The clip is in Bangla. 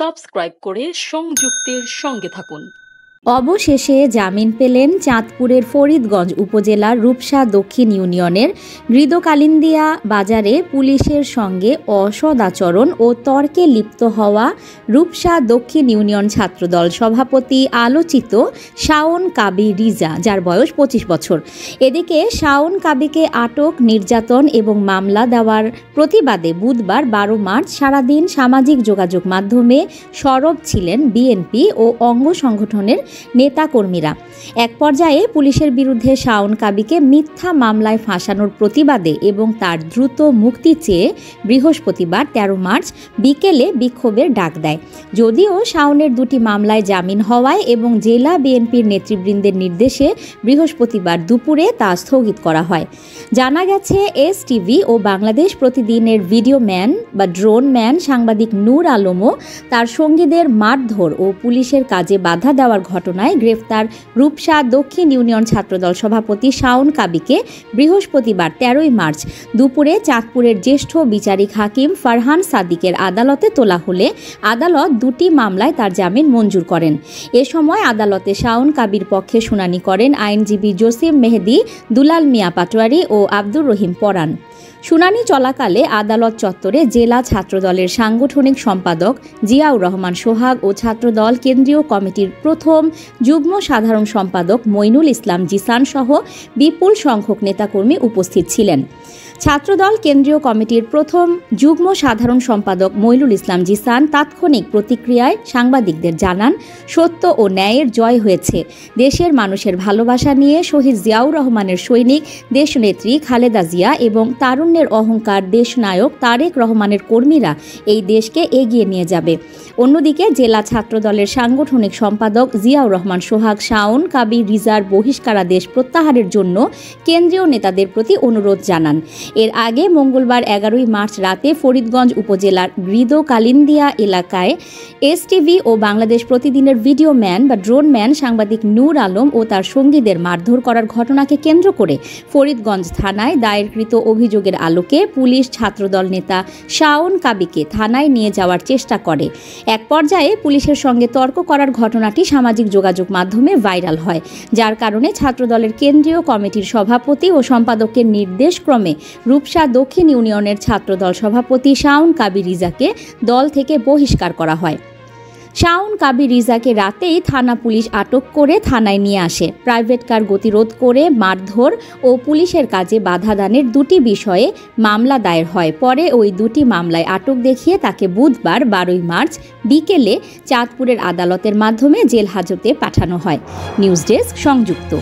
সাবস্ক্রাইব করে সংযুক্তের সঙ্গে থাকুন। অবশেষে জামিন পেলেন চাঁদপুরের ফরিদগঞ্জ উপজেলার রূপসা দক্ষিণ ইউনিয়নের মৃদকালিন্দিয়া বাজারে পুলিশের সঙ্গে অসদাচরণ ও তর্কে লিপ্ত হওয়া রূপসা দক্ষিণ ইউনিয়ন ছাত্রদল সভাপতি আলোচিত শাওন কাবি রিজা, যার বয়স 25 বছর। এদিকে শাওন কাবিকে আটক, নির্যাতন এবং মামলা দেওয়ার প্রতিবাদে বুধবার 12 মার্চ সারাদিন সামাজিক যোগাযোগ মাধ্যমে সরব ছিলেন বিএনপি ও অঙ্গ সংগঠনের নেতাকর্মীরা। এক পর্যায়ে পুলিশের বিরুদ্ধে শাওন কাবিকে মিথ্যা মামলায় ফাঁসানোর প্রতিবাদে এবং তার দ্রুত মুক্তি চেয়ে বৃহস্পতিবার 13 মার্চ বিকেলে বিক্ষোভের ডাক দেয়। যদিও শাওনের দুটি মামলায় জামিন হওয়ায় এবং জেলা বিএনপির নেতৃবৃন্দের নির্দেশে বৃহস্পতিবার দুপুরে তা স্থগিত করা হয়। জানা গেছে, এসটিভি ও বাংলাদেশ প্রতিদিনের ভিডিও ম্যান বা ড্রোন ম্যান সাংবাদিক নূর আলমও তার সঙ্গীদের মারধর ও পুলিশের কাজে বাধা দেওয়ার ঘটনায় গ্রেফতার রূপসা দক্ষিণ ইউনিয়ন ছাত্রদল সভাপতি শাওন কাবিকে বৃহস্পতিবার 13 মার্চ দুপুরে চাঁদপুরের জ্যেষ্ঠ বিচারিক হাকিম ফারহান সাদিকের আদালতে তোলা হলে আদালত দুটি মামলায় তার জামিন মঞ্জুর করেন। এ সময় আদালতে শাওন কাবির পক্ষে শুনানি করেন আইনজীবী জসিম মেহেদি, দুলাল মিয়া পাটোয়ারি ও আব্দুর রহিম পরান। শুনানি চলাকালে আদালত চত্বরে জেলা ছাত্রদলের সাংগঠনিক সম্পাদক জিয়াউর রহমান সোহাগ ও ছাত্রদল কেন্দ্রীয় কমিটির প্রথম যুগ্ম সাধারণ সম্পাদক মইনুল ইসলাম জিসান সহ বিপুল সংখ্যক নেতাকর্মী উপস্থিত ছিলেন। ছাত্রদল কেন্দ্রীয় কমিটির প্রথম যুগ্ম সাধারণ সম্পাদক মইনুল ইসলাম জিসান তাৎক্ষণিক প্রতিক্রিয়ায় সাংবাদিকদের জানান, সত্য ও ন্যায়ের জয় হয়েছে। দেশের মানুষের ভালোবাসা নিয়ে শহীদ জিয়াউর রহমানের সৈনিক দেশনেত্রী খালেদা জিয়া এবং তারুণ্যের অহংকার দেশনায়ক তারেক রহমানের কর্মীরা এই দেশকে এগিয়ে নিয়ে যাবে। অন্যদিকে জেলা ছাত্রদলের সাংগঠনিক সম্পাদক জিয়াউর রহমান সোহাগ শাওন কাবি রিজার বহিষ্কারাদেশ প্রত্যাহারের জন্য কেন্দ্রীয় নেতাদের প্রতি অনুরোধ জানান। এর আগে মঙ্গলবার 11 মার্চ রাতে ফরিদগঞ্জ উপজেলার মৃদকালিন্দিয়া এলাকায় এসটিভি ও বাংলাদেশ প্রতিদিনের ভিডিও ম্যান বা ড্রোন ম্যান সাংবাদিক নূর আলম ও তার সঙ্গীদের মারধর করার ঘটনাকে কেন্দ্র করে ফরিদগঞ্জ থানায় দায়েরকৃত অভিযোগের আলোকে পুলিশ ছাত্রদল নেতা শাওন কাবিকে থানায় নিয়ে যাওয়ার চেষ্টা করে। এক পর্যায়ে পুলিশের সঙ্গে তর্ক করার ঘটনাটি সামাজিক যোগাযোগ মাধ্যমে ভাইরাল হয়, যার কারণে ছাত্রদলের কেন্দ্রীয় কমিটির সভাপতি ও সম্পাদকের নির্দেশক্রমে রূপসা দক্ষিণ ইউনিয়নের ছাত্রদল সভাপতি শাওন কাবি রিজাকে দল থেকে বহিষ্কার করা হয়। শাওন কাবি রিজাকে রাতেই থানা পুলিশ আটক করে থানায় নিয়ে আসে। প্রাইভেট কার গতিরোধ করে মারধর ও পুলিশের কাজে বাধা দানের দুটি বিষয়ে মামলা দায়ের হয়। পরে ওই দুটি মামলায় আটক দেখিয়ে তাকে বুধবার 12 মার্চ বিকেলে চাঁদপুরের আদালতের মাধ্যমে জেল হাজতে পাঠানো হয়। নিউজ ডেস্ক সংযুক্ত।